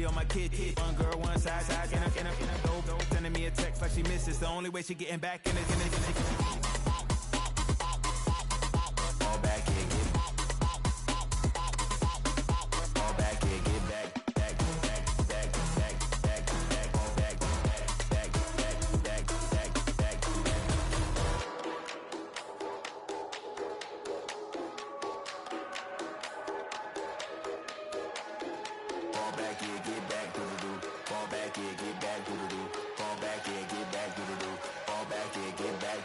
be on my kid. One girl, one side, in a go. Sending me a text like she misses. The only way she getting back in it. Fall back here, get back. Fall back here, get back.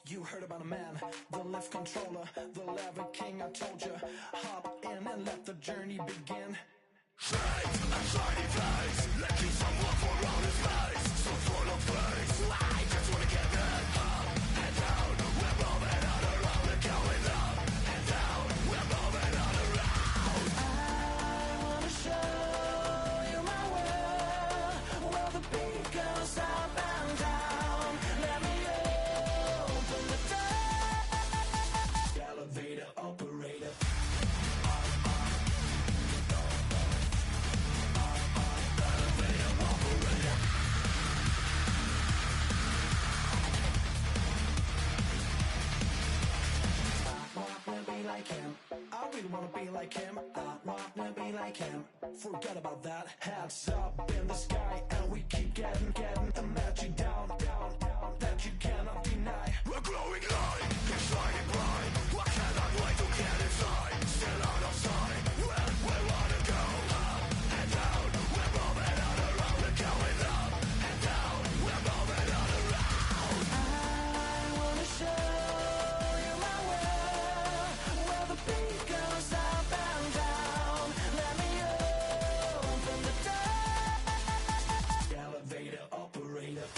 You heard about a man, the lift controller, the lever king. I told you, hop in and let the journey begin. Straight and shiny place, lucky someone for all his face. So full of praise, I just wanna get that up and down. We're moving all around and going up and down. We're moving all around. I wanna show you my world, where the beat goes up and down. Let me open the door. Elevator operator. Like him, I really wanna be like him. I wanna be like him. Forget about that. Hats up in the sky, and we keep getting the magic down, that you cannot deny. We're glowing light, keep shining bright. I cannot wait to get inside. Still out of sight, where we wanna go. Up and down, we're moving all around. We're going up and down, we're moving all around. I wanna show you my world, where the beat goes up and down. Let me open the door. Elevator operator.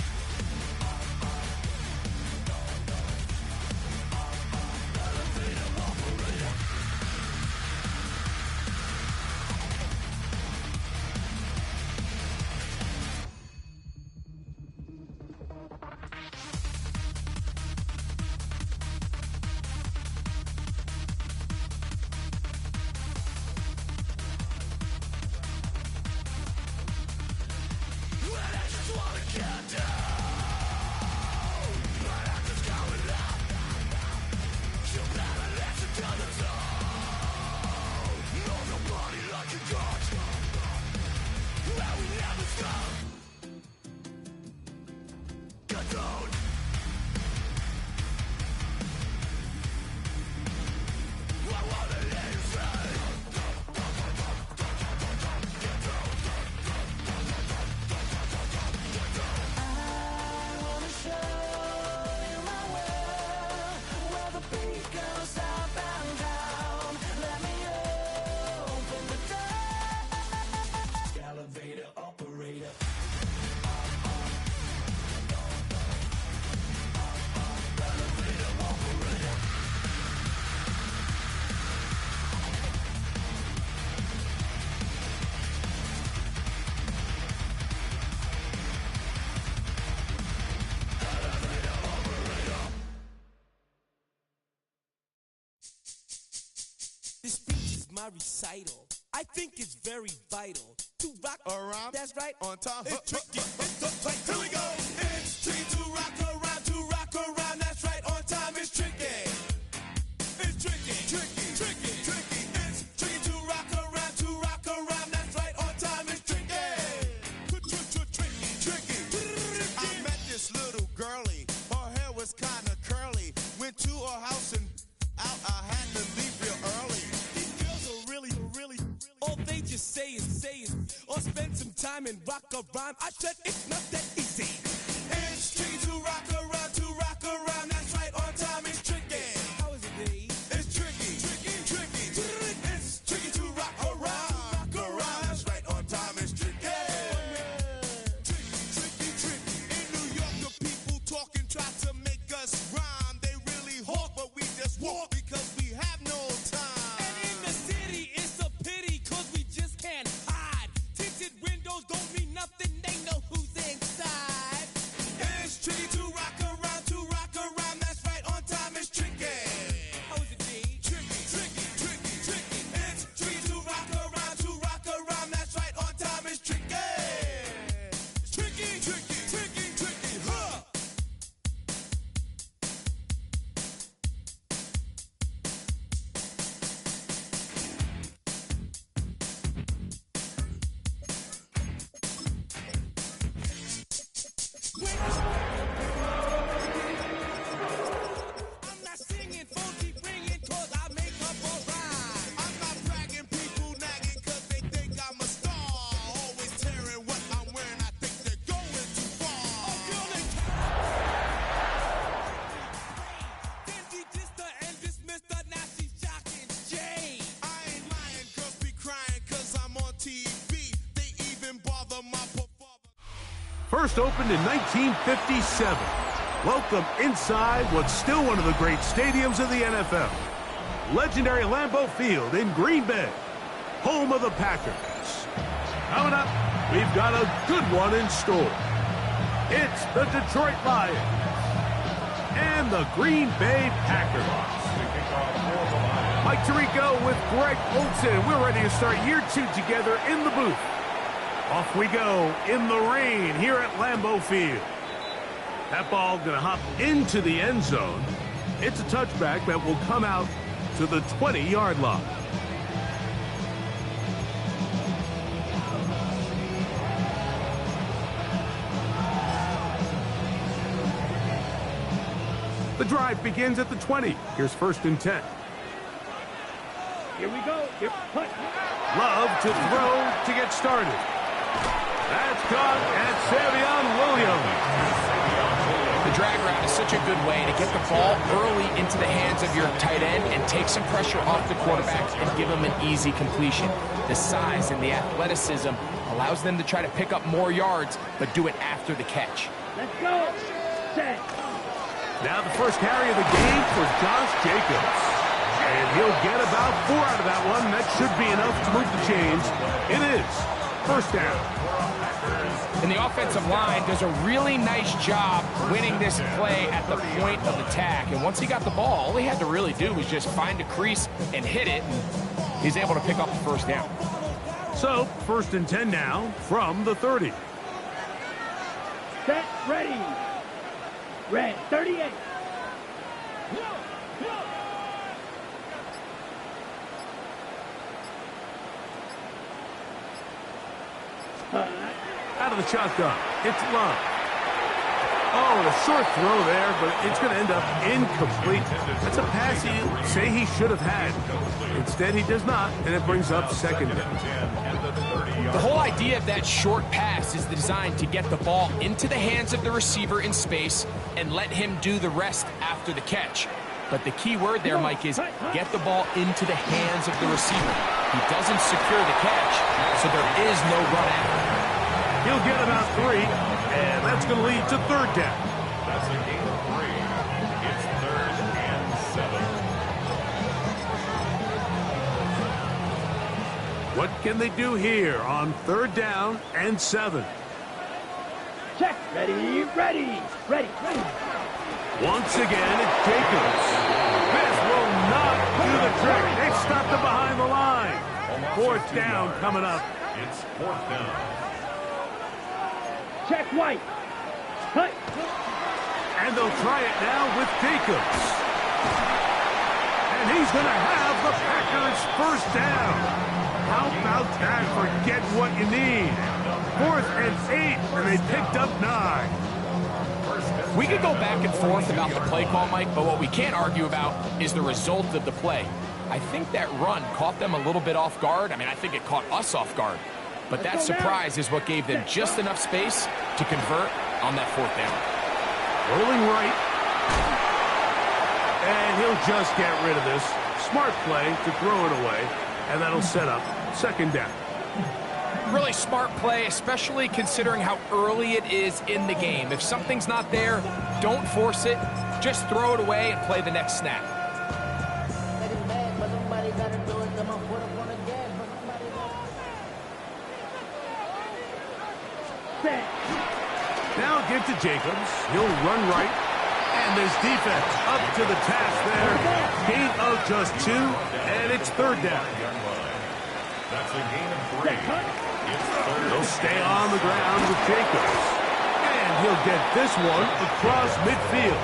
This speech is my recital. I think it's very vital to rock around. That's right. On time. It's tricky. It's the play. Here we go. It's tricky to rock around. That's right. On time. It's tricky. It's tricky. Tricky. It's tricky to rock around. That's right. On time. It's tricky. Tricky. I met this little girlie. Her hair was kind of curly. Went to her house and out. I had to leave real early. These girls are really. All they just say is or spend some time and rock a rhyme. I said it's not that easy. It's tricky to rock around, to rock around. That's right, on time is tricky. How is it, D? It's tricky, tricky, tricky. It's tricky to rock around, That's right, on time is tricky. Tricky, tricky, tricky. In New York, the people talking try to make us rhyme. They really hawk, but we just walk because we have no time. And in the city, it's a pity, cause we just can't hide. Tinted windows don't mean nothing, they know who's inside. It's tricky to rock around, that's right, on time is tricky. How is it, D? Tricky, tricky, tricky, tricky. It's tricky to rock around, that's right, on time is tricky. Tricky, tricky, tricky, tricky, huh? I'm not singing, phone keep ringing, cause I make up a rhyme. I'm not bragging, people nagging, cause they think I'm a star. Always tearing what I'm wearing, I think they're going too far. Girl, they Dingy dister and dismissed her, now she's shocking Jane. I ain't lying, girls be crying, cause I'm on TV. They even bother my performance. First opened in 1957. Welcome inside what's still one of the great stadiums of the NFL. Legendary Lambeau Field in Green Bay, home of the Packers. Coming up, we've got a good one in store. It's the Detroit Lions and the Green Bay Packers. Mike Tirico with Greg Olson. We're ready to start year 2 together in the booth. Off we go in the rain here at Lambeau Field. That ball going to hop into the end zone. It's a touchback that will come out to the 20-yard line. The drive begins at the 20. Here's 1st and 10. Here we go. Here, punt. Love to throw to get started. That's caught at Savion Williams. The drag route is such a good way to get the ball early into the hands of your tight end and take some pressure off the quarterback and give him an easy completion. The size and the athleticism allows them to try to pick up more yards, but do it after the catch. Let's go. Set. Now the first carry of the game for Josh Jacobs. And he'll get about 4 out of that one. That should be enough to move the chains. It is. First down. And the offensive line does a really nice job winning this play at the point of attack. And once he got the ball, all he had to really do was just find a crease and hit it. And he's able to pick up the first down. So, 1st and 10 now from the 30. Set. Ready. Red. 38. Out of the shotgun. It's Love. Oh, a short throw there, but it's going to end up incomplete. That's a pass you say he should have had. Instead, he does not, and it brings up 2nd down. The whole idea of that short pass is designed to get the ball into the hands of the receiver in space and let him do the rest after the catch. But the key word there, Mike, is get the ball into the hands of the receiver. He doesn't secure the catch, so there is no run after. He'll get about 3, and that's going to lead to 3rd down. That's a gain of 3. It's 3rd and 7. What can they do here on 3rd down and 7? Check. Ready. Ready. Ready. Ready. Once again, it's Jacobs. This will not do the trick. They stopped him behind the line. 4th down coming up. It's 4th down. Check. White. Punt. And they'll try it now with Jacobs. And he's going to have the Packers' 1st down. How about that for get what you need? 4th and 8, and they picked up 9. We could go back and forth about the play call, Mike, but what we can't argue about is the result of the play. I think that run caught them a little bit off guard. I mean, I think it caught us off guard. But that surprise is what gave them just enough space to convert on that fourth down. Rolling right. And he'll just get rid of this. Smart play to throw it away. And that'll set up second down. Really smart play, especially considering how early it is in the game. If something's not there, don't force it. Just throw it away and play the next snap. Now give to Jacobs. He'll run right. And this defense up to the task there. Gain of just 2, and it's third down. That's a gain of 3. It's third. He'll stay on the ground with Jacobs. And he'll get this one across midfield.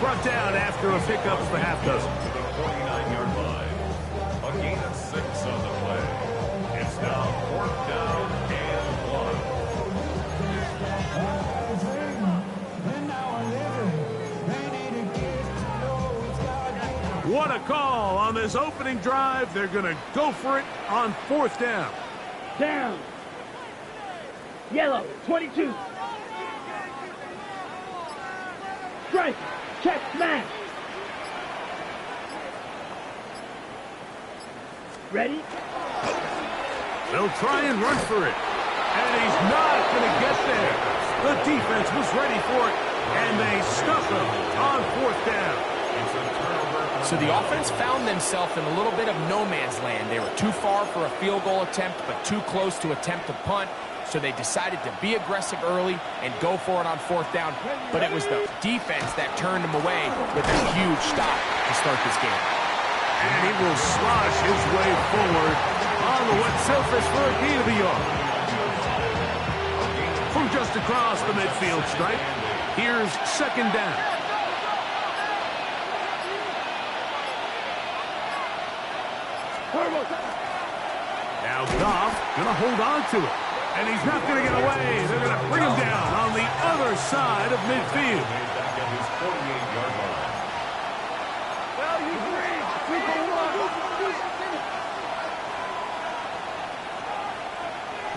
Brought down after a pickup for half dozen. To the 49-yard line. A gain of 6 on the play. It's now fourth down and 1. What a call on this opening drive. They're going to go for it on fourth down. Down. Yellow, 22. Strike. Check, smash. Ready? They'll try and run for it. And he's not going to get there. The defense was ready for it. And they stuff him on fourth down. So the offense found themselves in a little bit of no man's land. They were too far for a field goal attempt, but too close to attempt a punt. So they decided to be aggressive early and go for it on fourth down. But it was the defense that turned them away with a huge stop to start this game. And he will slosh his way forward on the wet surface for a gain of a yard. From just across the midfield stripe, here's second down. Now Goff going to hold on to it. And he's not going to get away. They're going to bring him down on the other side of midfield. Back at his 48-yard line.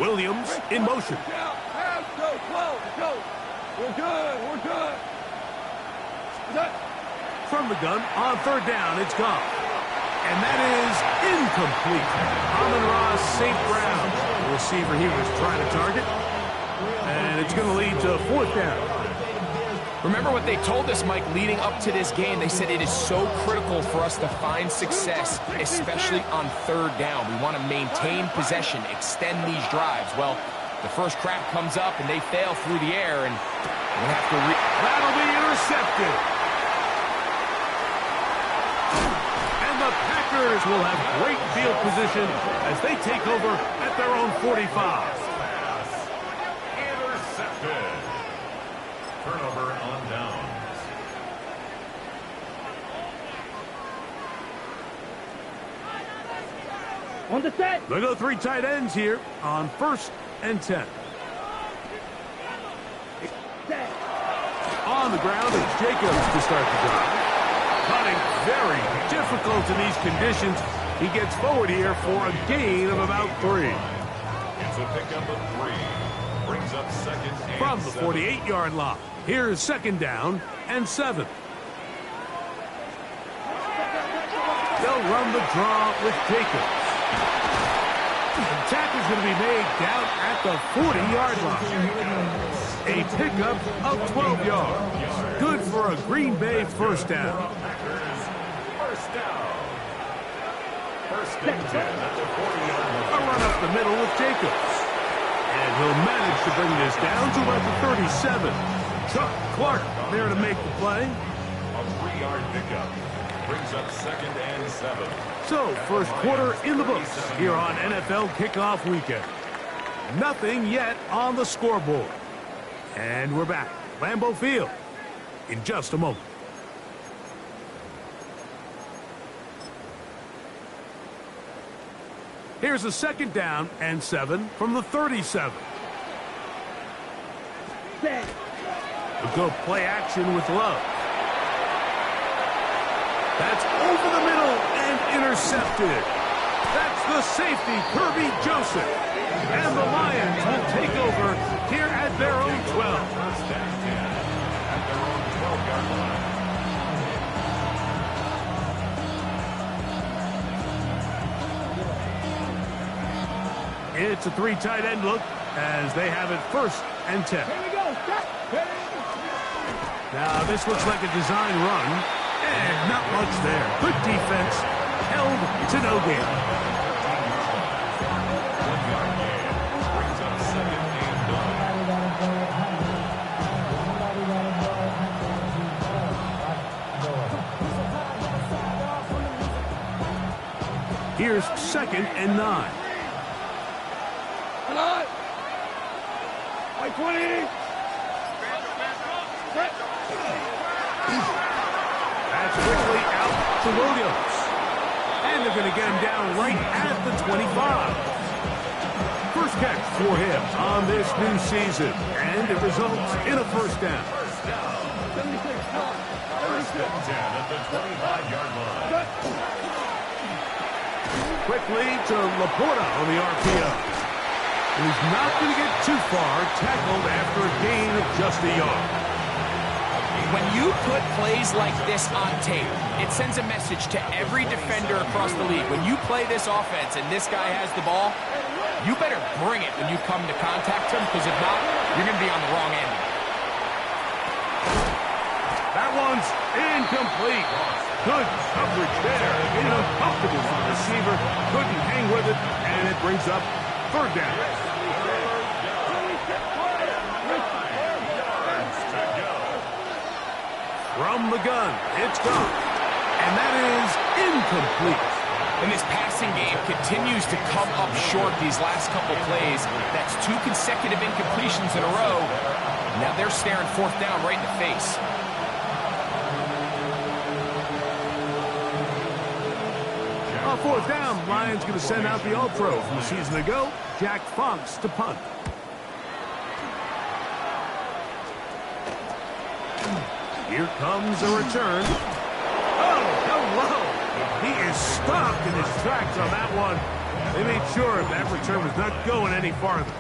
Williams in motion. We're good. From the gun on third down, it's Goff. And that is incomplete. Amon-Ra St. Brown, the receiver he was trying to target. And it's going to lead to fourth down. Remember what they told us, Mike, leading up to this game. They said it is so critical for us to find success, especially on third down. We want to maintain possession, extend these drives. Well, the first crack comes up, and they fail through the air, and we have to... That'll be intercepted. And the Packers will have great field position as they take over at their own 45. Intercepted. Turnover on downs. On the set. They go 3 tight ends here on 1st and 10. On the ground, it's Jacobs to start the drive. Cutting very difficult in these conditions. He gets forward here for a gain of about 3. It's a pickup of 3. Brings up second and From the 7. 48-yard line, here's second down and 7. They'll run the draw with Jacobs. The tackle's going to be made down at the 40-yard line. A pickup of 12 yards. Good for a Green Bay first down. First down. First and 10 at the 40-yard A line. run up the middle with Jacobs. And he'll manage to bring this down to about the 37. Chuck Clark there to make the play. A 3-yard pickup. Brings up second and 7. So, first quarter in the books here on NFL Kickoff Weekend. Nothing yet on the scoreboard. And we're back. Lambeau Field in just a moment. Here's a second down and 7 from the 37. A good play action with Love. That's over the middle and intercepted. That's It's the safety, Kirby Joseph. And the Lions will take over here at their own 12. First and 10 at their own 12-yard line. It's a 3 tight end look as they have it first and 10. Here we go. Now this looks like a design run, and not much there. Good defense, held to no gain. 1-yard gain brings up second and 9. Here's second and 9. Come on. 20. That's quickly out to Williams. And they're going to get him down right at the 25. First catch for him on this new season. And it results in a first down. First and 10 at the 25-yard line. Quickly to Laporta on the RPO. He's not going to get too far, tackled after a gain of just a yard. When you put plays like this on tape, it sends a message to every defender across the league. When you play this offense and this guy has the ball, you better bring it when you come to contact him, because if not, you're going to be on the wrong end. That one's incomplete. Good coverage there. Uncomfortable for the receiver. Couldn't hang with it, and it brings up third down. From the gun, it's gone. And that is incomplete. And this passing game continues to come up short these last couple plays. That's 2 consecutive incompletions in a row. Now they're staring fourth down right in the face. On fourth down, Lions going to send out the All-Pro from a season ago, Jack Fox, to punt. Here comes a return. Oh, hello! He is stopped in his tracks on that one. They made sure that return was not going any farther.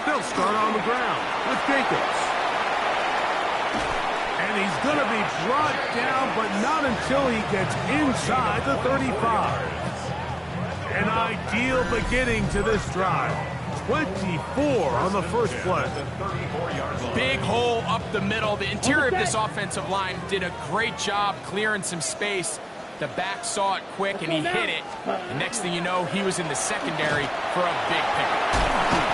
They'll start on the ground with Jacobs. And he's going to be brought down, but not until he gets inside the 35. An ideal beginning to this drive. 24 on the first play. Big hole up the middle. The interior of this offensive line did a great job clearing some space. The back saw it quick, and he hit it. And next thing you know, he was in the secondary for a big pickup.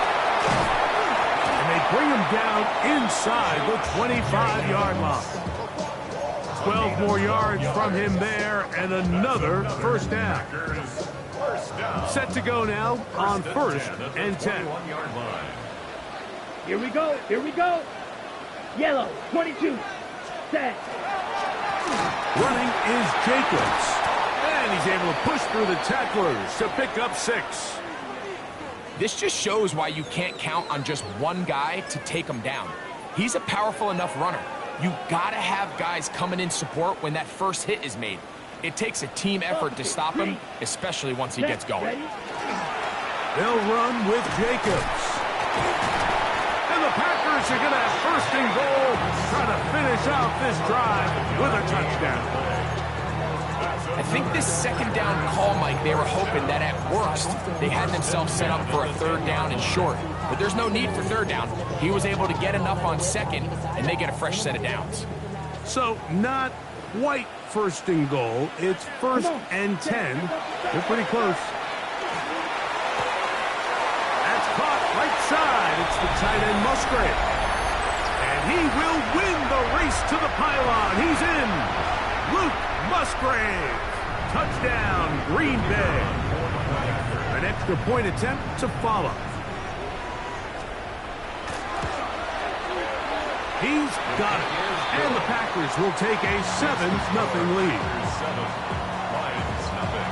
And they bring him down inside the 25-yard line. 12 more yards from him there, and another first down. Set to go now on first and 10. Here we go. Here we go. Yellow, 22. Set. Running is Jacobs. And he's able to push through the tacklers to pick up 6. This just shows why you can't count on just one guy to take him down. He's a powerful enough runner. You gotta have guys coming in support when that first hit is made. It takes a team effort to stop him, especially once he gets going. They'll run with Jacobs. And the Packers are going to have first and goal, trying to finish out this drive with a touchdown. I think this second down call, Mike, they were hoping that at worst, they had themselves set up for a third down and short. But there's no need for third down. He was able to get enough on second, and they get a fresh set of downs. So not quite first and goal. It's first and 10. They're pretty close. That's caught right side. It's the tight end Musgrave. And he will win the race to the pylon. He's in. Luke Musgrave. Touchdown, Green Bay. An extra point attempt to follow. He's got it. And the Packers will take a 7-0 lead. 7, Lions nothing.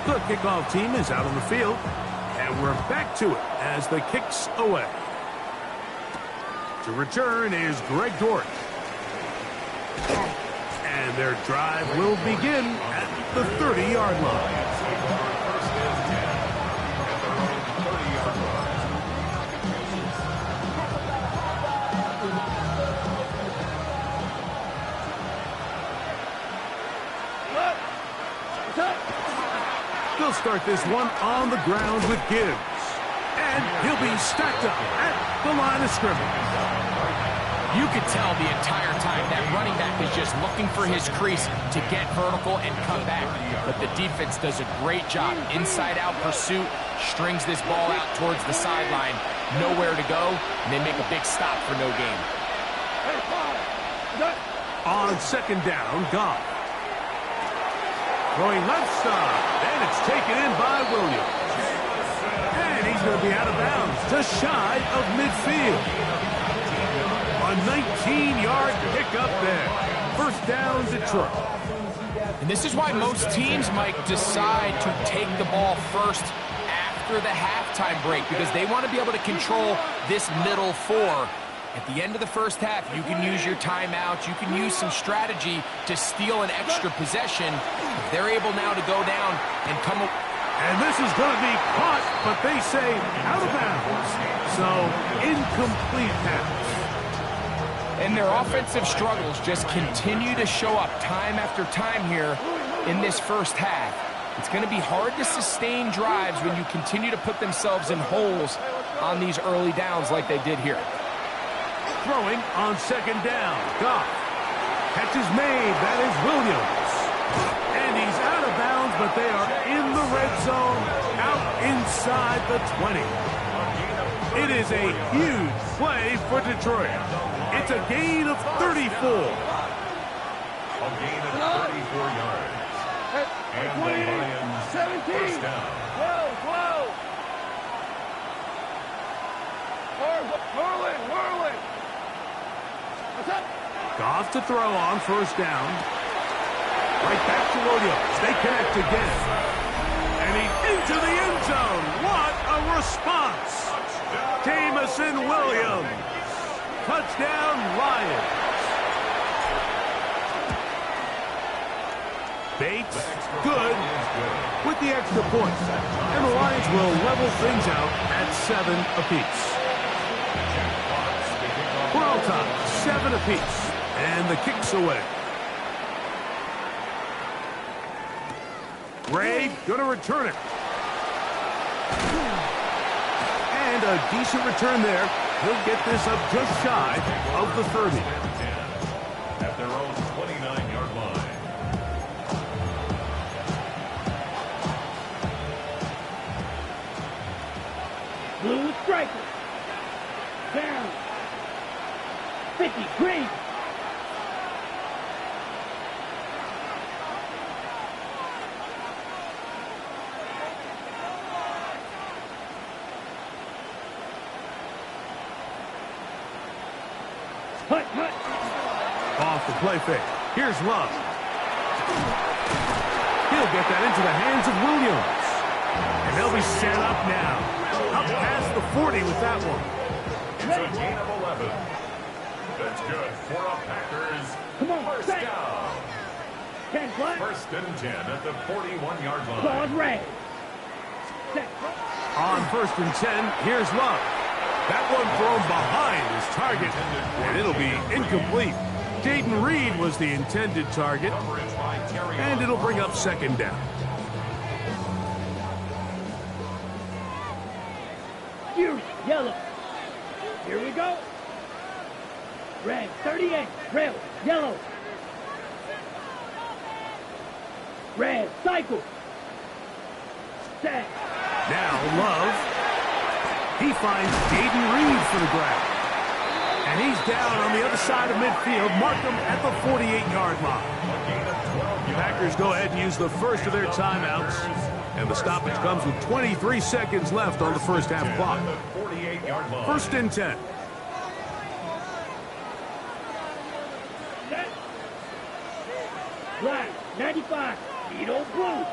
The kickoff team is out on the field, and we're back to it as the kick's away. To return is Greg Dortch. And their drive will begin at the 30-yard line. First and 10 at their own 30-yard line. They'll start this one on the ground with Gibbs. And he'll be stacked up at the line of scrimmage. You could tell the entire time that running back is just looking for his crease to get vertical and come back. But the defense does a great job. Inside-out pursuit, strings this ball out towards the sideline. Nowhere to go, and they make a big stop for no gain. On second down, Goff. Throwing left side, and it's taken in by Williams. And he's going to be out of bounds, just shy of midfield. A 19-yard pickup there. First down, Detroit. And this is why most teams, Mike, decide to take the ball first after the halftime break, because they want to be able to control this middle four. At the end of the first half, you can use your timeouts. You can use some strategy to steal an extra possession. They're able now to go down and come up. And this is going to be caught, but they say out of bounds. So, incomplete pass. And their offensive struggles just continue to show up time after time here in this first half. It's going to be hard to sustain drives when you continue to put themselves in holes on these early downs like they did here. Throwing on second down. Goff. Catch is made. That is Williams. And he's out of bounds, but they are in the red zone, out inside the 20. It is a huge play for Detroit. It's a gain of 34. A gain of 34 yards. And the Lions 17. first down. Whoa. Whirling. What's up? Goff to throw on first down. Right back to Williams. They connect again. And he's into the end zone. What a response. Jamison Williams. Touchdown, Lions. Bates, good with the extra points. And the Lions will level things out at 7 apiece. We're all tied, 7 apiece. And the kick's away. Ray going to return it. And a decent return there. He'll get this up just shy of the 30. At their own 29-yard line. Blue striker. Down. 50. Green. Hut. Off the play fake. Here's Love. He'll get that into the hands of Williams. And they'll be set up now. Up past the 40 with that one. It's a gain of 11. That's good for a Packers. Come on, First stay. down. 10 play. First and 10 at the 41-yard line. Claude Ray. Set. On first and 10, here's Love. That one thrown behind his target, and it'll be incomplete. Jaden Reed was the intended target, and it'll bring up second down. Fury. Yellow. Here we go. Red. 38. Red. Yellow. Red. Cycle. Set. Now Love. He finds Jaden Reed for the grab. And he's down on the other side of midfield. Mark him at the 48-yard line. Packers go ahead and use the first of their timeouts. And the stoppage comes with 23 seconds left on the first half clock. 48 8-yard line. First and 10. Set. Black, 95. Beetle blue.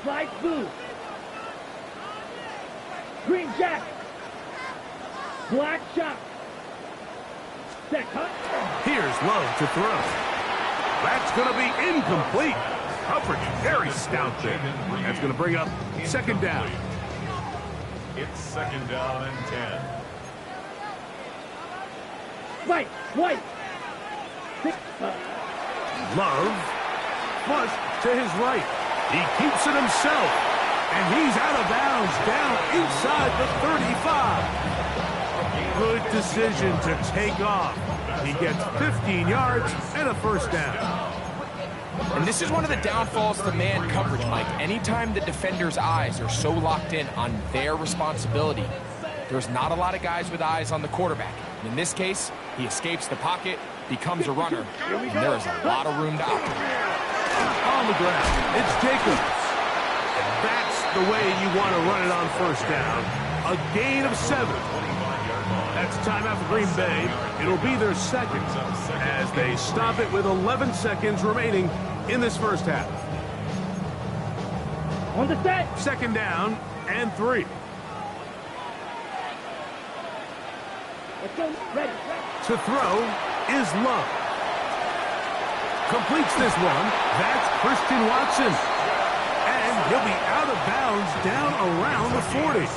Slide blue. Green jacket. Black shot. Set cut. Here's Love to throw. That's going to be incomplete. Coverage very stout there. That's going to bring up second down. It's second down and 10. White. Love, flush to his right. He keeps it himself, and he's out of bounds down inside the 35. Good decision to take off. He gets 15 yards and a first down. And this is one of the downfalls to man coverage, Mike. Anytime the defender's eyes are so locked in on their responsibility, there's not a lot of guys with eyes on the quarterback. And in this case, he escapes the pocket, becomes a runner, and there is a lot of room to operate. On the ground, it's Jacobs. And that's the way you want to run it on first down. A gain of 7. That's timeout for Green Bay. It'll be their second as they stop it with 11 seconds remaining in this first half. On the set. Second down and 3. Let's go. Ready. To throw is Love. Completes this one. That's Christian Watson. And he'll be out of bounds down around the 40.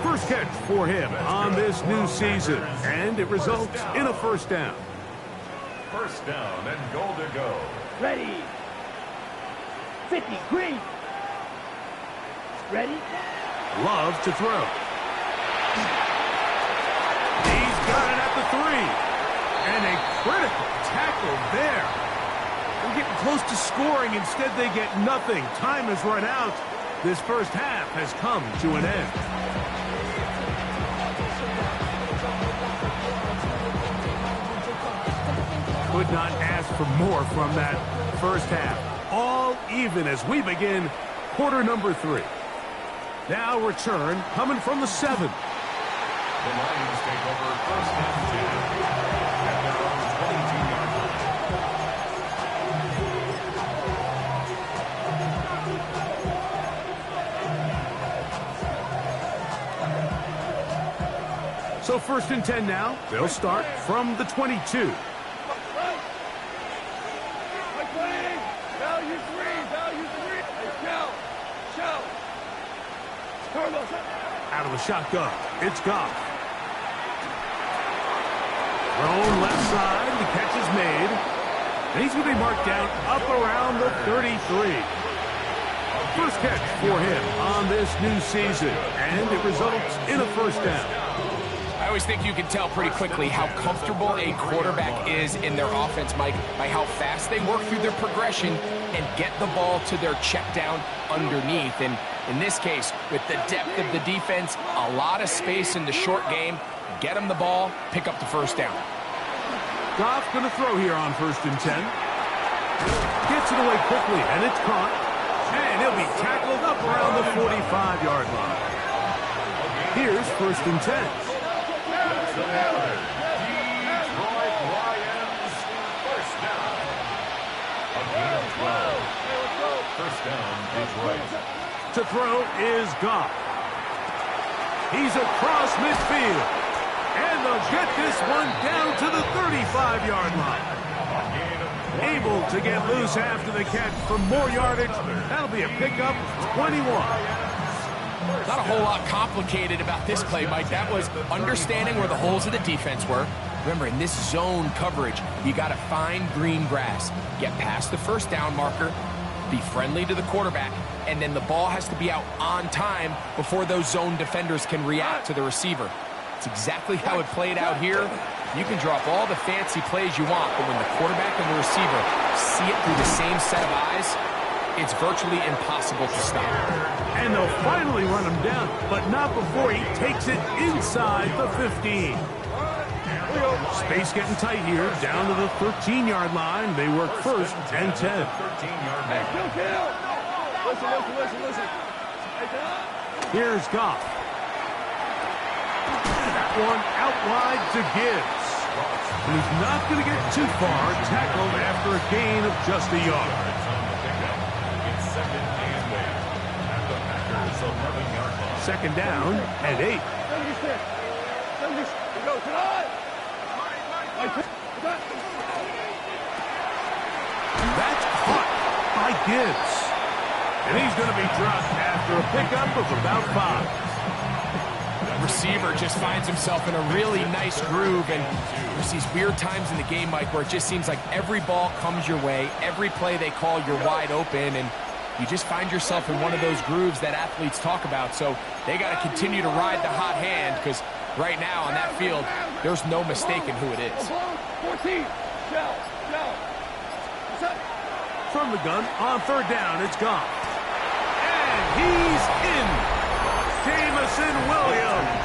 First catch for him on this new season. And it results in a first down. First down and goal to go. Ready. 50. Green. Ready. Love to throw. He's got it at the 3. And a critical tackle there. We're getting close to scoring. Instead, they get nothing. Time has run out. This first half has come to an end. Could not ask for more from that first half. All even as we begin quarter number 3. Now return coming from the 7. The Lions take over first and 10 at their own 22-yard line. So first and 10 now. They'll start from the 22. Out of the shotgun, it's Goff. Thrown left side, the catch is made. And he's going to be marked down up around the 33. First catch for him on this new season, and it results in a first down. I always think you can tell pretty quickly how comfortable a quarterback is in their offense, Mike, by how fast they work through their progression and get the ball to their check down underneath. And in this case, with the depth of the defense, a lot of space in the short game, get them the ball, pick up the first down. Goff going to throw here on first and 10. Gets it away quickly, and it's caught. And he'll be tackled up around the 45-yard line. Here's first and 10. Detroit Lions, first down. A gain of 12. First down, Detroit. To throw is Goff. He's across midfield. And they'll get this one down to the 35-yard line. Able to get loose after the catch for more yardage. That'll be a pickup, 21. Not a whole lot complicated about this play, Mike. That was understanding where the holes of the defense were. Remember, in this zone coverage, you got to find green grass, get past the first down marker, be friendly to the quarterback, and then the ball has to be out on time before those zone defenders can react to the receiver. It's exactly how it played out here. You can drop all the fancy plays you want, but when the quarterback and the receiver see it through the same set of eyes, it's virtually impossible to stop. And they'll finally run him down, but not before he takes it inside the 15. Space getting tight here, down to the 13-yard line. They work first and 10. 13-yard line. Listen. Here's Goff. That one out wide to Gibbs. And he's not going to get too far, tackled after a gain of just a yard. It's second and 8 at the Packers' 11-yard line. Second down and 8. That's caught by Gibbs. And he's going to be dropped after a pickup of about 5. The receiver just finds himself in a really nice groove, and there's these weird times in the game, Mike, where it just seems like every ball comes your way, every play they call, you're wide open, and you just find yourself in one of those grooves that athletes talk about. So they got to continue to ride the hot hand, because right now on that field, there's no mistaking who it is. 14. From the gun, on third down, it's gone. And he's in. Jamison Williams.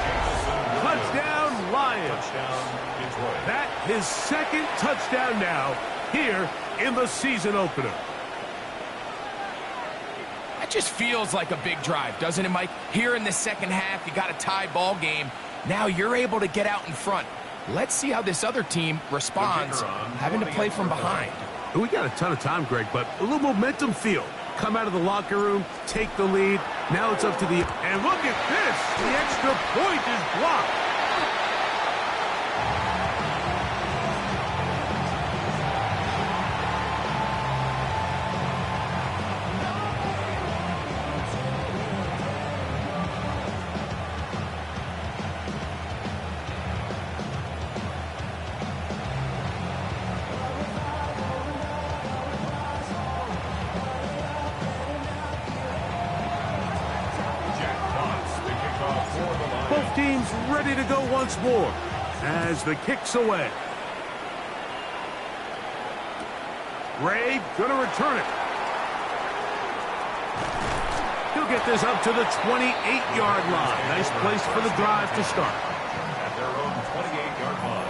Touchdown, Lions. That his second touchdown now here in the season opener. That just feels like a big drive, doesn't it, Mike? Here in the second half, you got a tie ball game. Now you're able to get out in front. Let's see how this other team responds, having to play from behind. We got a ton of time, Greg, but a little momentum feel. Come out of the locker room, take the lead. Now it's up to the... And look at this! The extra point is blocked. Both teams ready to go once more as the kick's away. Ray going to return it. He'll get this up to the 28-yard line. Nice place for the drive to start. At their own 28-yard line.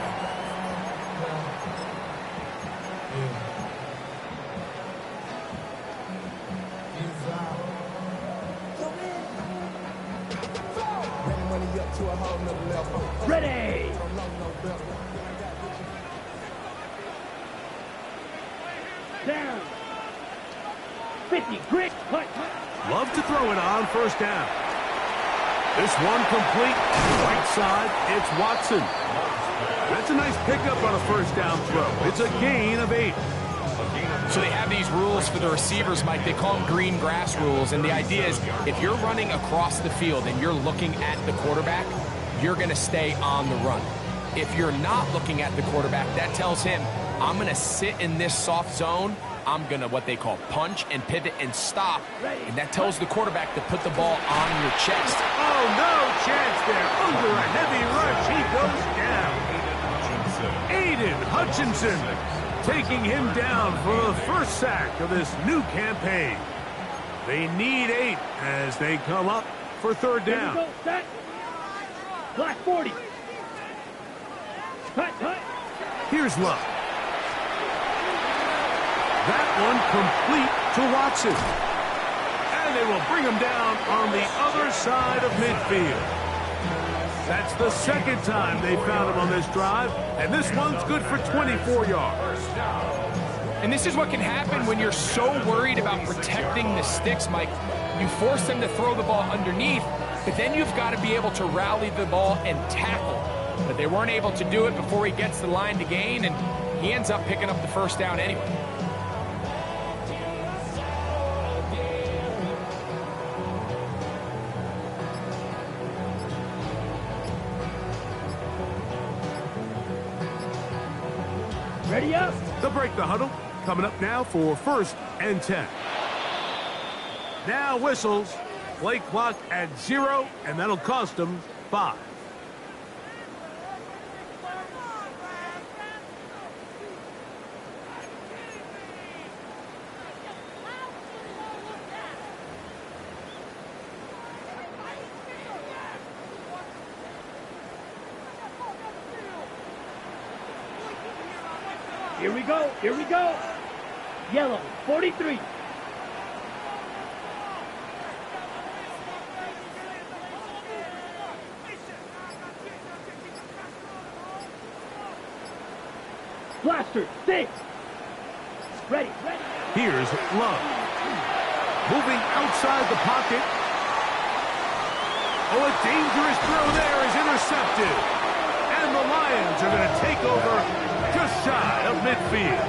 Ready. Down. 50. Grit. Punt. Love to throw it on first down. This one complete. Right side, it's Watson. That's a nice pickup on a first down throw. It's a gain of 8. So they have these rules for the receivers, Mike. They call them green grass rules, and the idea is if you're running across the field and you're looking at the quarterback, you're going to stay on the run. If you're not looking at the quarterback, that tells him, I'm going to sit in this soft zone. I'm going to what they call punch and pivot and stop, and that tells the quarterback to put the ball on your chest. Oh, no chance there. Under a heavy rush, he goes down. Aiden Hutchinson taking him down for the first sack of this new campaign. They need 8 as they come up for third down. Here we go. Set. Black 40. Cut. Here's Love. That one complete to Watson. And they will bring him down on the other side of midfield. That's the second time they found him on this drive, and this one's good for 24 yards. And this is what can happen when you're so worried about protecting the sticks, Mike. You force them to throw the ball underneath, but then you've got to be able to rally the ball and tackle. But they weren't able to do it before he gets the line to gain, and he ends up picking up the first down anyway. Ready up. They'll break the huddle. Coming up now for 1st and 10. Now whistles. Play clock at 0, and that'll cost them 5. Here we go. Yellow, 43. Blaster, 6. Ready. Here's Love. Moving outside the pocket. Oh, a dangerous throw there is intercepted. And the Lions are going to take over just shy of midfield.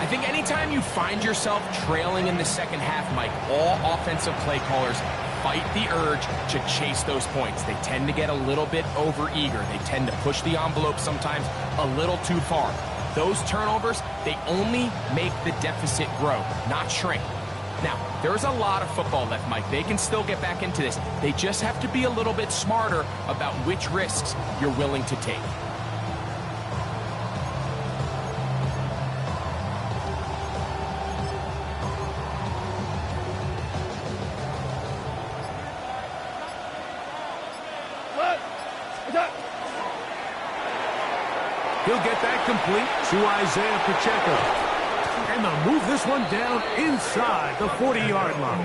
I think anytime you find yourself trailing in the second half, Mike, all offensive play callers fight the urge to chase those points. They tend to get a little bit overeager. They tend to push the envelope sometimes a little too far. Those turnovers, they only make the deficit grow, not shrink. Now, there's a lot of football left, Mike. They can still get back into this. They just have to be a little bit smarter about which risks you're willing to take. He'll get that complete to Isaiah Pacheco. And they'll move this one down inside the 40-yard line.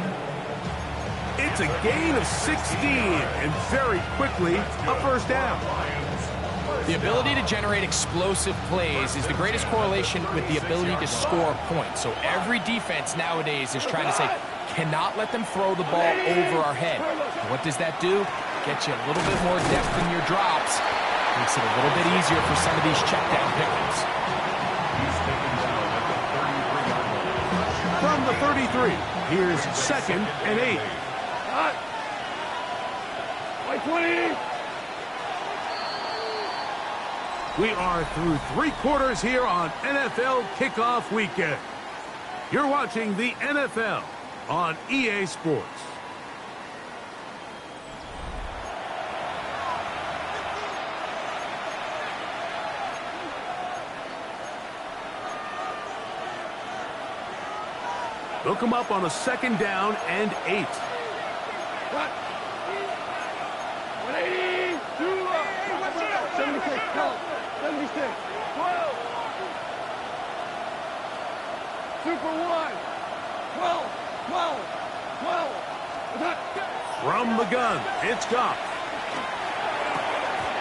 It's a gain of 16, and very quickly, a first down. The ability to generate explosive plays is the greatest correlation with the ability to score points. So every defense nowadays is trying to say, cannot let them throw the ball over our head. What does that do? Get you a little bit more depth in your drops. Makes it a little bit easier for some of these check down pickups. He's taken down at the 33-yard line. From the 33, here's 2nd and 8. White 20. We are through 3 quarters here on NFL Kickoff Weekend. You're watching the NFL on EA Sports. They'll come up on a 2nd down and 8. 180. 76. 76. 12. Super 1. 12. 12. 12. From the gun, it's Goff.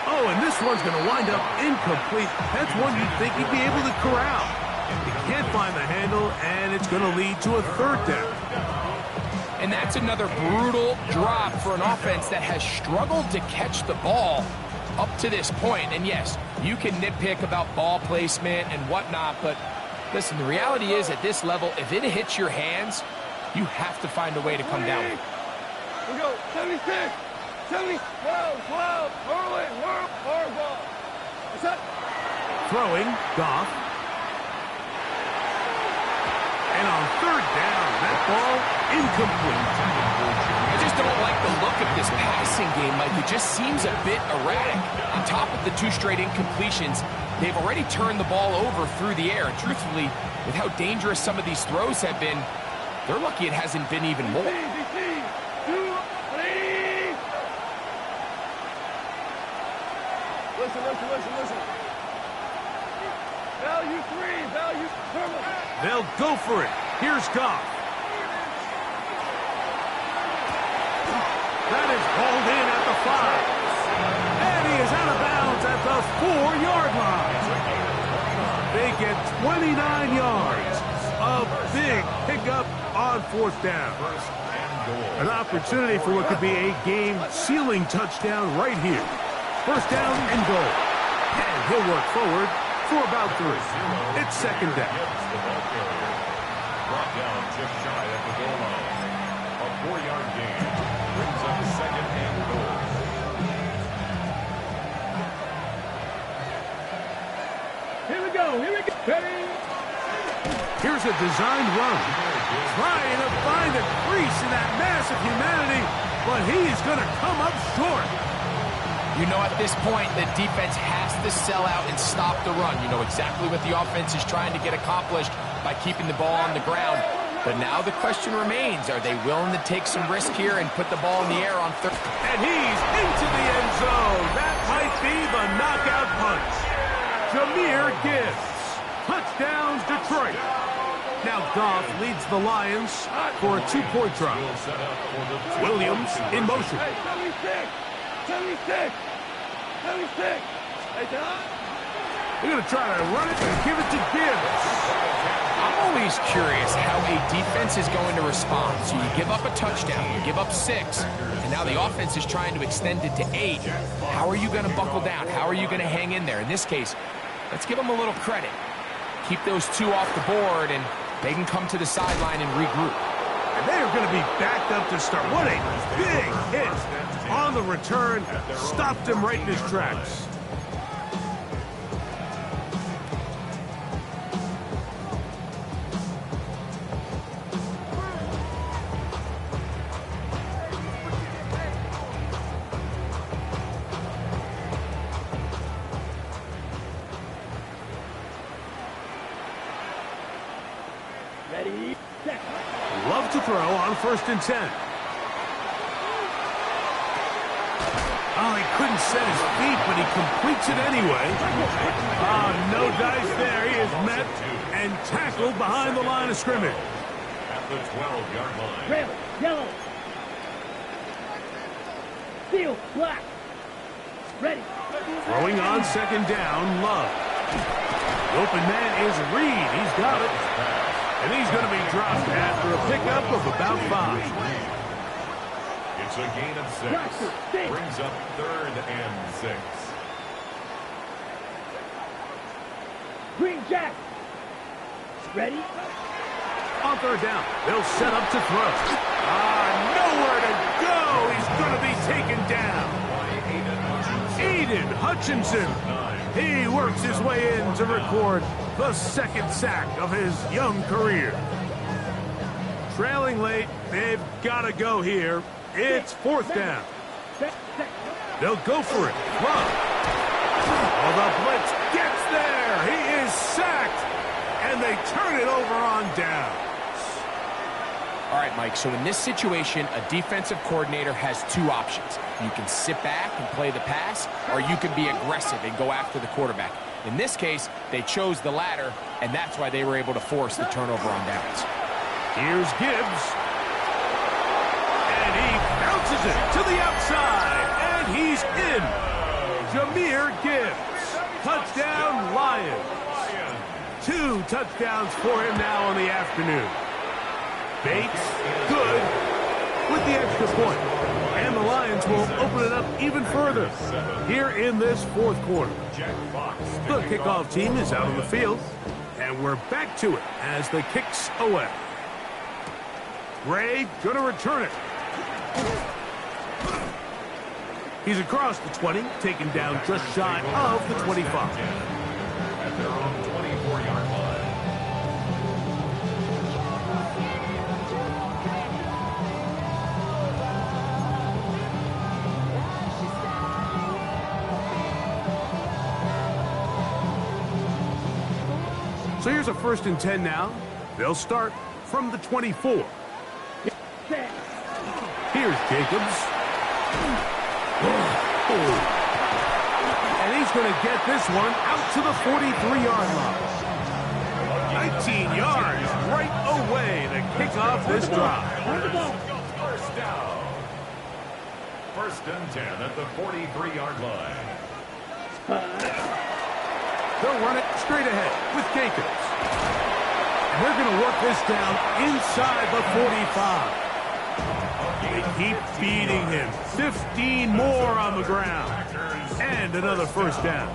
Oh, and this one's going to wind up incomplete. That's one you'd think he'd be able to corral. He can't find the handle, and it's going to lead to a 3rd down. And that's another brutal drop for an offense that has struggled to catch the ball up to this point. And yes, you can nitpick about ball placement and whatnot, but listen, the reality is at this level, if it hits your hands, you have to find a way to come down with it. We go 76. 70. 12. 12. Whirling. Whirl ball. What's up? Throwing, Goff. And on 3rd down, that ball incomplete. I just don't like the look of this passing game, Mike. It just seems a bit erratic. On top of the 2 straight incompletions, they've already turned the ball over through the air. And truthfully, with how dangerous some of these throws have been, they're lucky it hasn't been even more. Listen. Value 3. Value. They'll go for it. Here's Goff. That is hauled in at the 5. And he is out of bounds at the 4-yard line. They get 29 yards. A big pickup on 4th down. An opportunity for what could be a game-sealing touchdown right here. 1st down and goal. And he'll work forward for about 3. It's 2nd down. Brought down just shy at the goal line. A 4-yard gain brings up 2nd and goal. Here we go. Ready? Here's a designed run. Trying to find a crease in that mass of humanity, but he's going to come up short. You know, at this point, the defense has to sell out and stop the run. You know exactly what the offense is trying to get accomplished by keeping the ball on the ground. But now the question remains, are they willing to take some risk here and put the ball in the air on 3rd? And he's into the end zone. That might be the knockout punch. Jahmyr Gibbs. Touchdown, Detroit. Now Goff leads the Lions for a 2-point try. Williams in motion. 76. 76. 76. Hey, John. They're going to try to run it and give it to Gibbs. I'm always curious how a defense is going to respond. So you give up a touchdown, you give up 6, and now the offense is trying to extend it to 8. How are you going to buckle down? How are you going to hang in there? In this case, let's give them a little credit. Keep those 2 off the board, and they can come to the sideline and regroup. And they are going to be backed up to start. What a big hit on the return. Stopped him right in his tracks. Love to throw on 1st and 10. Oh, he couldn't set his feet, but he completes it anyway. Oh, no dice there. He is met and tackled behind the line of scrimmage. At the 12-yard line. Red, yellow. Field, black. Ready. Throwing on 2nd down, Love. The open man is Reed. He's got it. And he's going to be dropped after a pickup of about 5. It's a gain of 6. Brings up 3rd and 6. Green Jack. Ready. On 3rd down, they'll set up to throw. Nowhere to go. He's going to be taken down. Aiden Hutchinson. He works his way in to record the 2nd sack of his young career. Trailing late, they've got to go here. It's 4th down. They'll go for it. Love. Oh, the blitz gets there. He is sacked. And they turn it over on down. All right, Mike, so in this situation, a defensive coordinator has 2 options. You can sit back and play the pass, or you can be aggressive and go after the quarterback. In this case, they chose the latter, and that's why they were able to force the turnover on downs. Here's Gibbs. And he bounces it to the outside, and he's in. Jahmyr Gibbs. Touchdown, Lions. 2 touchdowns for him now on the afternoon. Bates, good, with the extra point. And the Lions will open it up even further here in this 4th quarter. The kickoff team is out on the field, and we're back to it as the kick's away. Ray gonna return it. He's across the 20, taken down just shy of the 25. At their own 24-yard line. So here's a 1st and 10 now. They'll start from the 24. Here's Jacobs. And he's going to get this one out to the 43-yard line. 19 yards right away to kick off this drive. 1st down. 1st and 10 at the 43-yard line. They'll run it straight ahead with Jacobs. And they're going to work this down inside the 45. They keep beating him. 15 more on the ground. And another 1st down.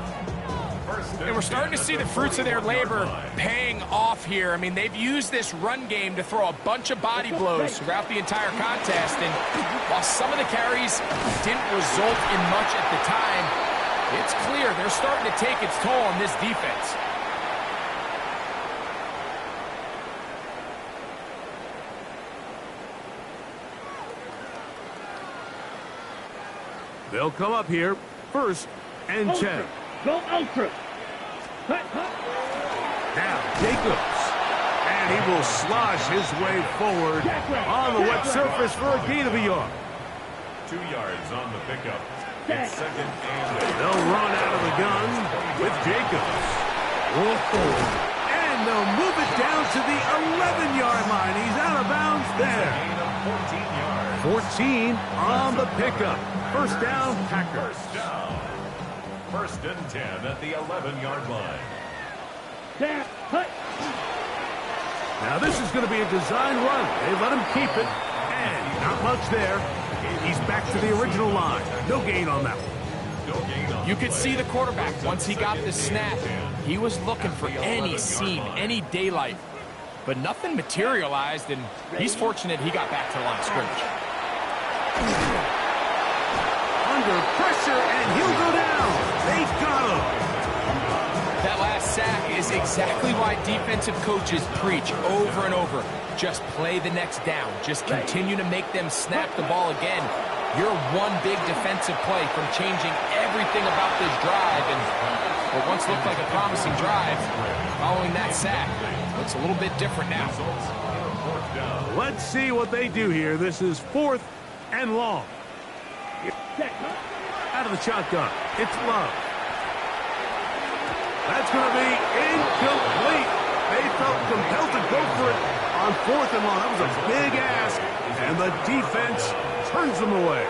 And we're starting to see the fruits of their labor paying off here. I mean, they've used this run game to throw a bunch of body blows throughout the entire contest. And while some of the carries didn't result in much at the time, it's clear they're starting to take its toll on this defense. They'll come up here, 1st and 10. Go ultra. Now Jacobs. And he will slosh his way forward on the wet surface for a gain of a yard. 2 yards on the pickup. It's 2nd and 8. They'll run out of the gun with Jacobs. And they'll move it down to the 11-yard line. He's out of bounds there. 14 on the pickup. 1st down, Packers. first and 10 at the 11-yard line. Now this is going to be a design run. They let him keep it, and not much there. He's back to the original line. No gain on that one. You could see the quarterback, once he got the snap, he was looking for any seam, any daylight. But nothing materialized, and he's fortunate he got back to the line of scrimmage. Under pressure, and he'll go down. They got him. That last sack is exactly why defensive coaches preach over and over. Just play the next down. Just continue to make them snap the ball again. You're one big defensive play from changing everything about this drive. And what once looked like a promising drive, following that sack, looks a little bit different now. Let's see what they do here. This is 4th and long. Out of the shotgun. It's Love. That's going to be incomplete. They felt compelled to go for it on 4th and long. That was a big ask, and the defense turns them away.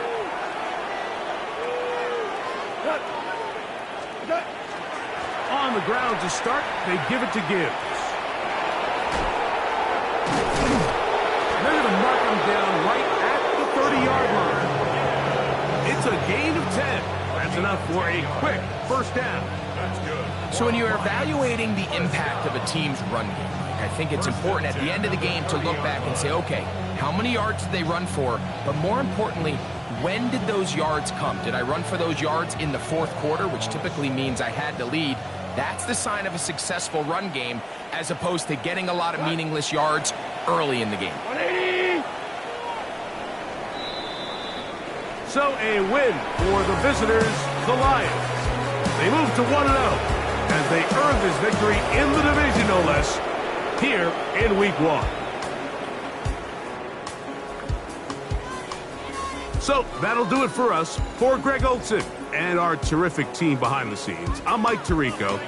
On the ground to start, they give it to Gibbs. They're going to mark him down right at the 30-yard line. It's a gain of 10. That's enough for a quick first down. That's good. So when you're evaluating the impact of a team's run game, I think it's important at the end of the game to look back and say, okay, how many yards did they run for? But more importantly, when did those yards come? Did I run for those yards in the 4th quarter, which typically means I had to lead? That's the sign of a successful run game, as opposed to getting a lot of meaningless yards early in the game. 180. So a win for the visitors, the Lions. They move to 1-0 as they earn this victory in the division, no less, here in Week 1. So that'll do it for us. For Greg Olson and our terrific team behind the scenes, I'm Mike Tirico.